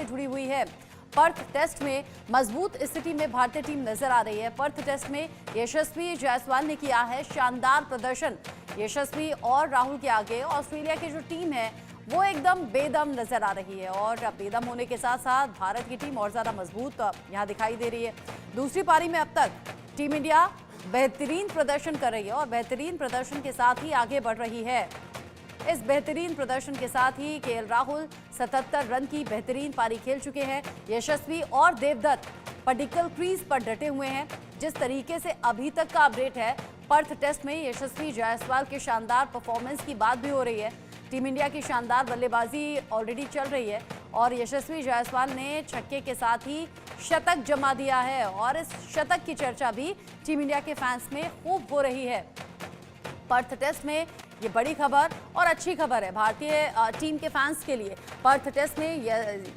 से जुड़ी हुई है। पर्थ टेस्ट में मजबूत स्थिति में भारतीय टीम नजर आ रही है। पर्थ टेस्ट में यशस्वी जायसवाल ने किया है शानदार प्रदर्शन। यशस्वी और राहुल के आगे ऑस्ट्रेलिया की जो टीम है वो एकदम बेदम नजर आ रही है और बेदम होने के साथ साथ भारत की टीम और ज्यादा मजबूत यहां दिखाई दे रही है। दूसरी पारी में अब तक टीम इंडिया बेहतरीन प्रदर्शन कर रही है और बेहतरीन प्रदर्शन के साथ ही आगे बढ़ रही है। इस बेहतरीन प्रदर्शन के साथ ही केएल राहुल 77 रन की बेहतरीन पारी खेल चुके हैं। यशस्वी और देवदत्त पडिक्कल क्रीज पर डटे हुए हैं। जिस तरीके से अभी तक का अपडेट है, पर्थ टेस्ट में यशस्वी जायसवाल के शानदार परफॉर्मेंस की बात भी हो रही है। टीम इंडिया की शानदार बल्लेबाजी ऑलरेडी चल रही है और यशस्वी जायसवाल ने छक्के के साथ ही शतक जमा दिया है और इस शतक की चर्चा भी टीम इंडिया के फैंस में खूब हो रही है। पर्थ टेस्ट में ये बड़ी खबर और अच्छी खबर है भारतीय टीम के फैंस के लिए। पर्थ टेस्ट में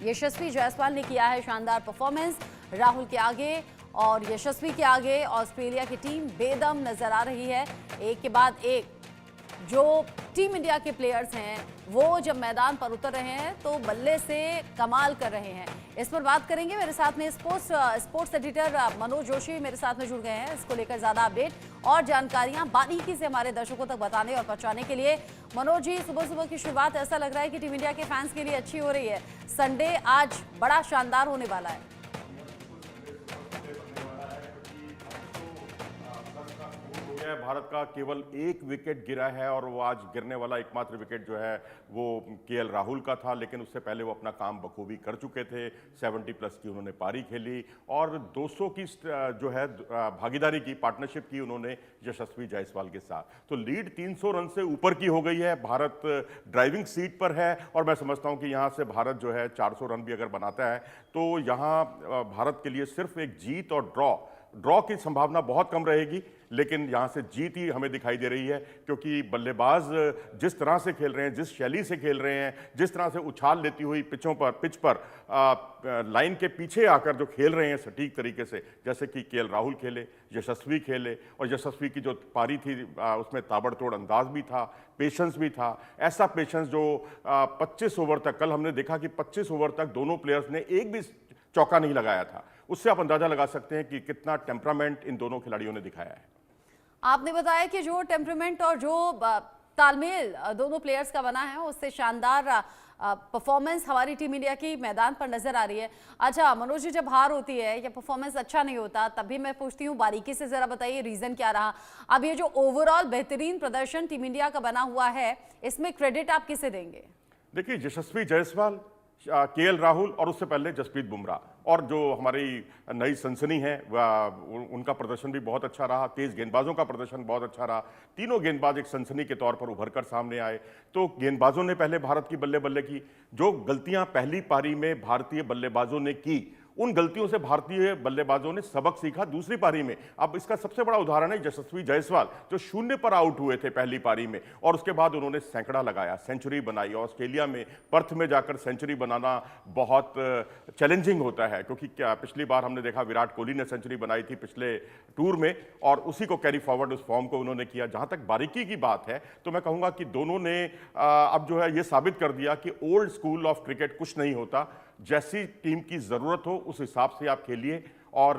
यशस्वी जायसवाल ने किया है शानदार परफॉर्मेंस। राहुल के आगे और यशस्वी के आगे ऑस्ट्रेलिया की टीम बेदम नजर आ रही है। एक के बाद एक जो टीम इंडिया के प्लेयर्स हैं वो जब मैदान पर उतर रहे हैं तो बल्ले से कमाल कर रहे हैं। इस पर बात करेंगे। मेरे साथ में स्पोर्ट्स एडिटर मनोज जोशी मेरे साथ में जुड़ गए हैं। इसको लेकर ज्यादा अपडेट और जानकारियां बारीकी से हमारे दर्शकों तक बताने और पहुंचाने के लिए मनोज जी, सुबह सुबह की शुरुआत ऐसा लग रहा है कि टीम इंडिया के फैंस के लिए अच्छी हो रही है। संडे आज बड़ा शानदार होने वाला है। भारत का केवल एक विकेट गिरा है और वो आज गिरने वाला एकमात्र विकेट जो है वो केएल राहुल का था, लेकिन उससे पहले वो अपना काम बखूबी कर चुके थे। 70+ की उन्होंने पारी खेली और 200 की जो है भागीदारी की, पार्टनरशिप की उन्होंने यशस्वी जायसवाल के साथ। तो लीड 300 रन से ऊपर की हो गई है। भारत ड्राइविंग सीट पर है और मैं समझता हूं कि यहां से भारत जो है 400 रन भी अगर बनाता है तो यहां भारत के लिए सिर्फ एक जीत और ड्रॉ की संभावना बहुत कम रहेगी, लेकिन यहां से जीत ही हमें दिखाई दे रही है क्योंकि बल्लेबाज जिस तरह से खेल रहे हैं, जिस शैली से खेल रहे हैं, जिस तरह से उछाल लेती हुई पिच पर लाइन के पीछे आकर जो खेल रहे हैं सटीक तरीके से, जैसे कि केएल राहुल खेले, यशस्वी खेले और यशस्वी की जो पारी थी उसमें ताबड़तोड़ अंदाज भी था, पेशेंस भी था। ऐसा पेशेंस जो 25 ओवर तक, कल हमने देखा कि 25 ओवर तक दोनों प्लेयर्स ने एक भी चौका नहीं लगाया था। उससे आप अंदाजा लगा सकते हैं कि कितना टेम्परामेंट इन दोनों खिलाड़ियों ने दिखाया है। आपने बताया कि जो टेम्परामेंट और जो तालमेल दोनों प्लेयर्स का बना है उससे शानदार परफॉर्मेंस हमारी टीम इंडिया की मैदान पर नजर आ रही है। अच्छा मनोज जी, जब हार होती है या परफॉर्मेंस अच्छा नहीं होता तब भी मैं पूछती हूँ बारीकी से जरा बताइए रीजन क्या रहा। अब ये जो ओवरऑल बेहतरीन प्रदर्शन टीम इंडिया का बना हुआ है इसमें क्रेडिट आप किसे देंगे? देखिए, यशस्वी जायसवाल, केएल राहुल और उससे पहले जसप्रीत बुमराह और जो हमारी नई सनसनी है उनका प्रदर्शन भी बहुत अच्छा रहा। तेज गेंदबाजों का प्रदर्शन बहुत अच्छा रहा। तीनों गेंदबाज एक सनसनी के तौर पर उभर कर सामने आए। तो गेंदबाजों ने पहले भारत की बल्ले बल्ले की, जो गलतियां पहली पारी में भारतीय बल्लेबाजों ने की उन गलतियों से भारतीय बल्लेबाजों ने सबक सीखा दूसरी पारी में। अब इसका सबसे बड़ा उदाहरण है यशस्वी जायसवाल, जो 0 पर आउट हुए थे पहली पारी में और उसके बाद उन्होंने सैकड़ा लगाया, सेंचुरी बनाई। ऑस्ट्रेलिया में पर्थ में जाकर सेंचुरी बनाना बहुत चैलेंजिंग होता है क्योंकि क्या पिछली बार हमने देखा विराट कोहली ने सेंचुरी बनाई थी पिछले टूर में और उसी को कैरी फॉरवर्ड उस फॉर्म को उन्होंने किया। जहां तक बारीकी की बात है तो मैं कहूंगा कि दोनों ने अब जो है ये साबित कर दिया कि ओल्ड स्कूल ऑफ क्रिकेट कुछ नहीं होता। जैसी टीम की जरूरत हो उस हिसाब से आप खेलिए और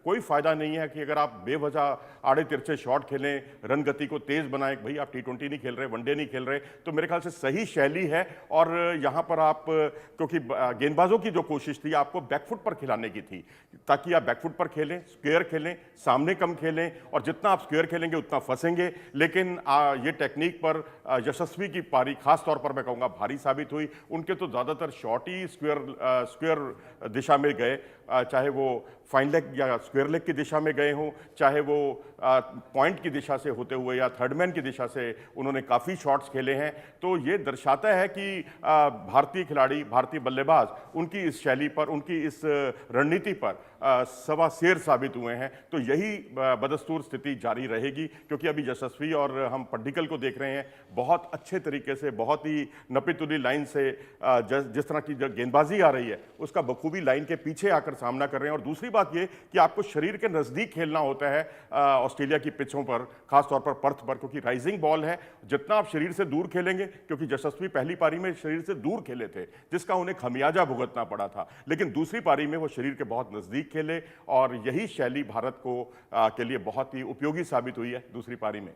कोई फायदा नहीं है कि अगर आप बेवजह आड़े तिरछे शॉट खेलें, रन गति को तेज बनाएं। भाई आप T20 नहीं खेल रहे, वनडे नहीं खेल रहे, तो मेरे ख्याल से सही शैली है। और यहां पर आप, क्योंकि गेंदबाजों की जो कोशिश थी आपको बैकफुट पर खिलाने की थी ताकि आप बैकफुट पर खेलें, स्क्वायर खेलें, सामने कम खेलें और जितना आप स्क्वायर खेलेंगे उतना फंसेंगे। लेकिन ये टेक्निक पर यशस्वी की पारी खास तौर पर मैं कहूँगा भारी साबित हुई। उनके तो ज़्यादातर शॉट ही स्क्वायर दिशा में गए, चाहे वो फाइन लेग या स्क्वायर लेग की दिशा में गए हों, चाहे वो पॉइंट की दिशा से होते हुए या थर्ड मैन की दिशा से उन्होंने काफ़ी शॉट्स खेले हैं। तो ये दर्शाता है कि भारतीय खिलाड़ी, भारतीय बल्लेबाज उनकी इस शैली पर, उनकी इस रणनीति पर सवा शेर साबित हुए हैं। तो यही बदस्तूर स्थिति जारी रहेगी क्योंकि अभी यशस्वी और हम पड्डिकल को देख रहे हैं बहुत अच्छे तरीके से, बहुत ही नपी तुली लाइन से जिस तरह की गेंदबाजी आ रही है उसका बखूबी लाइन के पीछे आकर सामना कर रहे हैं। और दूसरी बात ये कि आपको शरीर के नज़दीक खेलना होता है ऑस्ट्रेलिया की पिचों पर, खासतौर पर पर्थ पर, क्योंकि राइजिंग बॉल है। जितना आप शरीर से दूर खेलेंगे, क्योंकि यशस्वी पहली पारी में शरीर से दूर खेले थे जिसका उन्हें खमियाजा भुगतना पड़ा था, लेकिन दूसरी पारी में वो शरीर के बहुत नज़दीक खेले और यही शैली भारत को के लिए बहुत ही उपयोगी साबित हुई है दूसरी पारी में।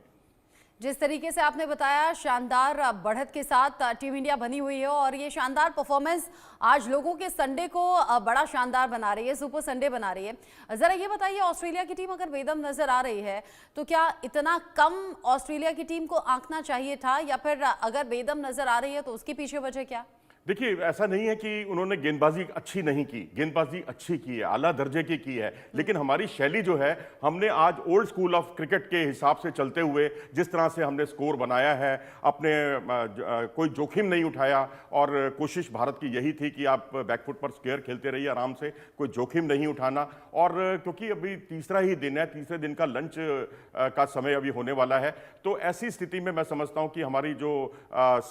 जिस तरीके से आपने बताया, शानदार बढ़त के साथ टीम इंडिया बनी हुई है और ये शानदार परफॉर्मेंस आज लोगों के संडे को बड़ा शानदार बना रही है, सुपर संडे बना रही है। जरा ये बताइए, ऑस्ट्रेलिया की टीम अगर बेदम नजर आ रही है तो क्या इतना कम ऑस्ट्रेलिया की टीम को आंकना चाहिए था, या फिर अगर बेदम नजर आ रही है तो उसके पीछे वजह क्या? देखिए, ऐसा नहीं है कि उन्होंने गेंदबाजी अच्छी नहीं की, गेंदबाजी अच्छी की है, आला दर्जे की है, लेकिन हमारी शैली जो है, हमने आज ओल्ड स्कूल ऑफ क्रिकेट के हिसाब से चलते हुए जिस तरह से हमने स्कोर बनाया है, अपने कोई जोखिम नहीं उठाया और कोशिश भारत की यही थी कि आप बैकफुट पर स्क्वायर खेलते रहिए आराम से, कोई जोखिम नहीं उठाना। और क्योंकि अभी तीसरा ही दिन है, तीसरे दिन का लंच का समय अभी होने वाला है, तो ऐसी स्थिति में मैं समझता हूं कि हमारी जो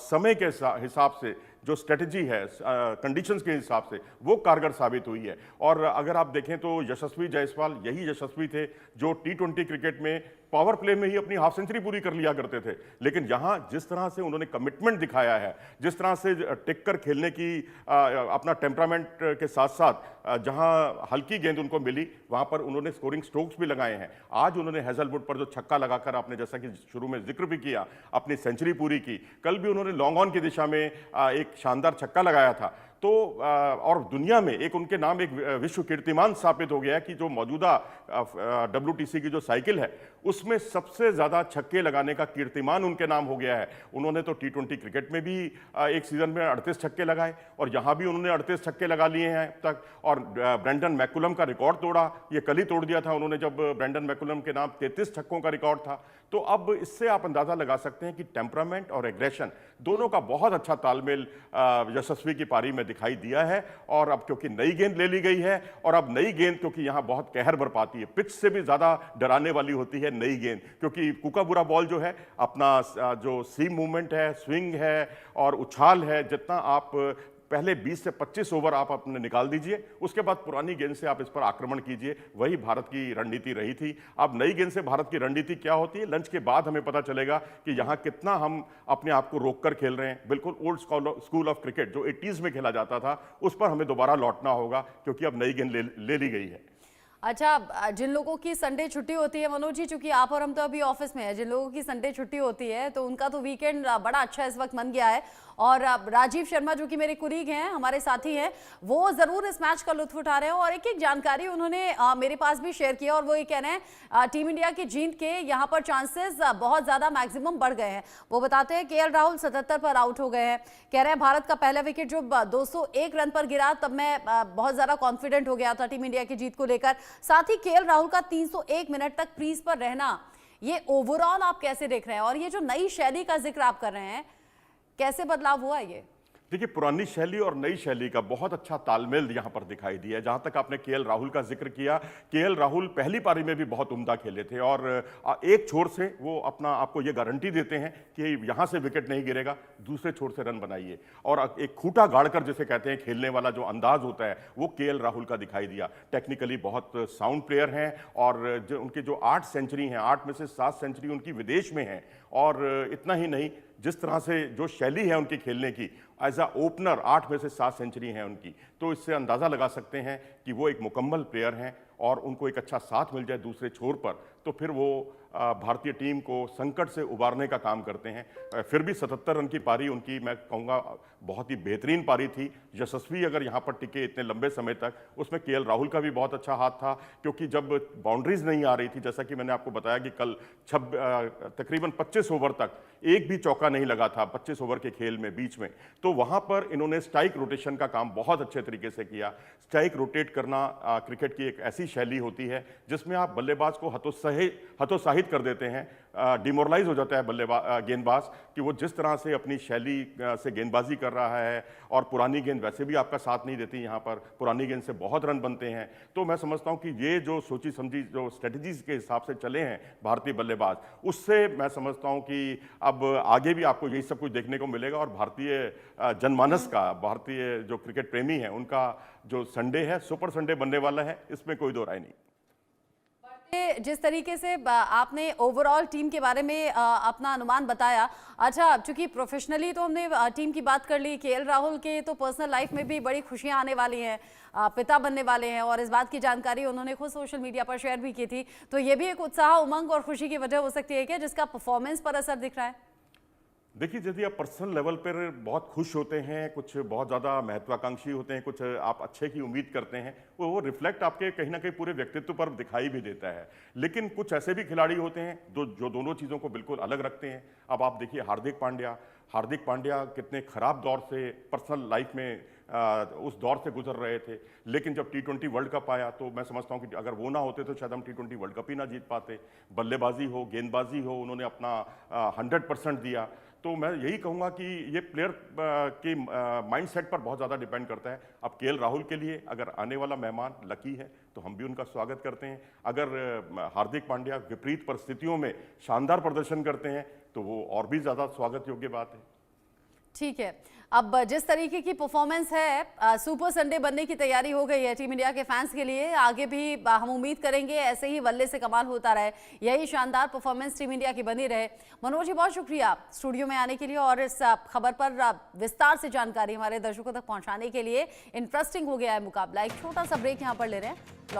समय के हिसाब से जो स्ट्रेटजी है, कंडीशंस के हिसाब से, वो कारगर साबित हुई है। और अगर आप देखें तो यशस्वी जायसवाल यही यशस्वी थे जो T20 क्रिकेट में पावर प्ले में ही अपनी हाफ सेंचुरी पूरी कर लिया करते थे, लेकिन यहाँ जिस तरह से उन्होंने कमिटमेंट दिखाया है, जिस तरह से टिक कर खेलने की अपना टेम्परामेंट के साथ साथ जहाँ हल्की गेंद उनको मिली वहाँ पर उन्होंने स्कोरिंग स्ट्रोक्स भी लगाए हैं। आज उन्होंने हैजलवुड पर जो छक्का लगाकर, आपने जैसा कि शुरू में जिक्र भी किया, अपनी सेंचुरी पूरी की। कल भी उन्होंने लॉन्ग ऑन की दिशा में एक शानदार छक्का लगाया था। तो और दुनिया में एक उनके नाम एक विश्व कीर्तिमान स्थापित हो गया है कि जो मौजूदा WTC की जो साइकिल है उसमें सबसे ज़्यादा छक्के लगाने का कीर्तिमान उनके नाम हो गया है। उन्होंने तो T20 क्रिकेट में भी एक सीज़न में 38 छक्के लगाए और यहाँ भी उन्होंने 38 छक्के लगा लिए हैं अब तक। और ब्रेंडन मैकुलम का रिकॉर्ड तोड़ा, ये कल ही तोड़ दिया था उन्होंने जब ब्रेंडन मैकुलम के नाम 33 छक्कों का रिकॉर्ड था। तो अब इससे आप अंदाज़ा लगा सकते हैं कि टेम्परामेंट और एग्रेशन दोनों का बहुत अच्छा तालमेल यशस्वी की पारी में दिखाई दिया है। और अब क्योंकि नई गेंद ले ली गई है और अब नई गेंद क्योंकि यहाँ बहुत कहर बरपाती है, पिच से भी ज़्यादा डराने वाली होती है नई गेंद, क्योंकि कुकाबुरा बॉल जो है अपना जो सीम मूवमेंट है, स्विंग है और उछाल है, जितना आप पहले 20 से 25 ओवर आप अपने निकाल दीजिए, उसके बाद पुरानी गेंद से आप इस पर आक्रमण कीजिए, वही भारत की रणनीति रही थी। अब नई गेंद से भारत की रणनीति क्या होती है, लंच के बाद हमें पता चलेगा कि यहाँ कितना हम अपने आप को रोककर खेल रहे हैं। बिल्कुल ओल्ड स्कूल ऑफ क्रिकेट जो 80s में खेला जाता था, उस पर हमें दोबारा लौटना होगा, क्योंकि अब नई गेंद ले ली गई है। अच्छा, जिन लोगों की संडे छुट्टी होती है मनोज जी, चूंकि आप और हम तो अभी ऑफिस में हैं, जिन लोगों की संडे छुट्टी होती है तो उनका तो वीकेंड बड़ा अच्छा इस वक्त बन गया है। और राजीव शर्मा जो कि मेरे कुलीग हैं, हमारे साथी हैं, वो जरूर इस मैच का लुत्फ उठा रहे हैं और एक एक जानकारी उन्होंने मेरे पास भी शेयर किया और वो ये कह रहे हैं टीम इंडिया की जीत के यहाँ पर चांसेस बहुत ज्यादा मैक्सिमम बढ़ गए हैं। वो बताते हैं KL राहुल 77 पर आउट हो गए हैं। कह रहे हैं भारत का पहला विकेट जो 201 रन पर गिरा, तब मैं बहुत ज्यादा कॉन्फिडेंट हो गया था टीम इंडिया की जीत को लेकर। साथ ही KL राहुल का 301 मिनट तक क्रीज पर रहना, ये ओवरऑल आप कैसे देख रहे हैं? और ये जो नई शैली का जिक्र आप कर रहे हैं, कैसे बदलाव हुआ ये? देखिए, पुरानी शैली और नई शैली का बहुत अच्छा तालमेल यहाँ पर दिखाई दिया। जहाँ तक आपने KL राहुल का जिक्र किया, KL राहुल पहली पारी में भी बहुत उम्दा खेले थे और एक छोर से वो अपना आपको ये गारंटी देते हैं कि यहाँ से विकेट नहीं गिरेगा, दूसरे छोर से रन बनाइए। और एक खूंटा गाड़कर जिसे कहते हैं खेलने वाला जो अंदाज होता है, वो KL राहुल का दिखाई दिया। टेक्निकली बहुत साउंड प्लेयर हैं और जो उनके जो 8 सेंचुरी हैं, 8 में से 7 सेंचुरी उनकी विदेश में हैं। और इतना ही नहीं, जिस तरह से जो शैली है उनकी खेलने की, एज अ ओपनर 8 में से 7 सेंचुरी हैं उनकी, तो इससे अंदाज़ा लगा सकते हैं कि वो एक मुकम्मल प्लेयर हैं। और उनको एक अच्छा साथ मिल जाए दूसरे छोर पर, तो फिर वो भारतीय टीम को संकट से उबारने का काम करते हैं। फिर भी 77 रन की पारी उनकी, मैं कहूँगा बहुत ही बेहतरीन पारी थी। यशस्वी अगर यहाँ पर टिके इतने लंबे समय तक, उसमें KL राहुल का भी बहुत अच्छा हाथ था, क्योंकि जब बाउंड्रीज नहीं आ रही थी, जैसा कि मैंने आपको बताया कि कल तकरीबन 25 ओवर तक एक भी चौका नहीं लगा था 25 ओवर के खेल में बीच में, तो वहाँ पर इन्होंने स्ट्राइक रोटेशन का काम बहुत अच्छे तरीके से किया। स्ट्राइक रोटेट करना क्रिकेट की एक ऐसी शैली होती है जिसमें आप बल्लेबाज को हतोत्साहित कर देते हैं। डिमोरलाइज हो जाता है गेंदबाज कि वो जिस तरह से अपनी शैली से गेंदबाजी कर रहा है, और पुरानी गेंद वैसे भी आपका साथ नहीं देती, यहाँ पर पुरानी गेंद से बहुत रन बनते हैं। तो मैं समझता हूँ कि ये जो सोची समझी जो स्ट्रेटजीज के हिसाब से चले हैं भारतीय बल्लेबाज, उससे मैं समझता हूँ कि अब आगे भी आपको यही सब कुछ देखने को मिलेगा। और भारतीय जनमानस का, भारतीय जो क्रिकेट प्रेमी है, उनका जो संडे है सुपर संडे बनने वाला है, इसमें कोई दो राय नहीं। जिस तरीके से आपने ओवरऑल टीम के बारे में अपना अनुमान बताया, अच्छा चूंकि प्रोफेशनली तो हमने टीम की बात कर ली, केएल राहुल के तो पर्सनल लाइफ में भी बड़ी खुशियां आने वाली हैं, पिता बनने वाले हैं, और इस बात की जानकारी उन्होंने खुद सोशल मीडिया पर शेयर भी की थी। तो ये भी एक उत्साह, उमंग और खुशी की वजह हो सकती है क्या, जिसका परफॉर्मेंस पर असर दिख रहा है? देखिए, यदि आप पर्सनल लेवल पर बहुत खुश होते हैं, कुछ बहुत ज़्यादा महत्वाकांक्षी होते हैं, कुछ आप अच्छे की उम्मीद करते हैं, वो रिफ्लेक्ट आपके कहीं ना कहीं पूरे व्यक्तित्व पर दिखाई भी देता है। लेकिन कुछ ऐसे भी खिलाड़ी होते हैं जो दोनों चीज़ों को बिल्कुल अलग रखते हैं। अब आप देखिए हार्दिक पांड्या कितने खराब दौर से पर्सनल लाइफ में उस दौर से गुजर रहे थे, लेकिन जब T20 वर्ल्ड कप आया तो मैं समझता हूं कि अगर वो ना होते तो शायद हम T20 वर्ल्ड कप ही ना जीत पाते। बल्लेबाजी हो, गेंदबाजी हो, उन्होंने अपना 100% दिया। तो मैं यही कहूँगा कि ये प्लेयर के माइंडसेट पर बहुत ज़्यादा डिपेंड करता है। अब केएल राहुल के लिए अगर आने वाला मेहमान लकी है तो हम भी उनका स्वागत करते हैं। अगर हार्दिक पांड्या विपरीत परिस्थितियों में शानदार प्रदर्शन करते हैं तो वो और भी ज़्यादा स्वागत योग्य बात है। ठीक है, अब जिस तरीके की परफॉर्मेंस है, सुपर संडे बनने की तैयारी हो गई है टीम इंडिया के फैंस के लिए। आगे भी हम उम्मीद करेंगे ऐसे ही बल्ले से कमाल होता रहे, यही शानदार परफॉर्मेंस टीम इंडिया की बनी रहे। मनोज जी, बहुत शुक्रिया स्टूडियो में आने के लिए और इस खबर पर विस्तार से जानकारी हमारे दर्शकों तक पहुंचाने के लिए। इंटरेस्टिंग हो गया है मुकाबला। एक छोटा सा ब्रेक यहाँ पर ले रहे हैं, लौट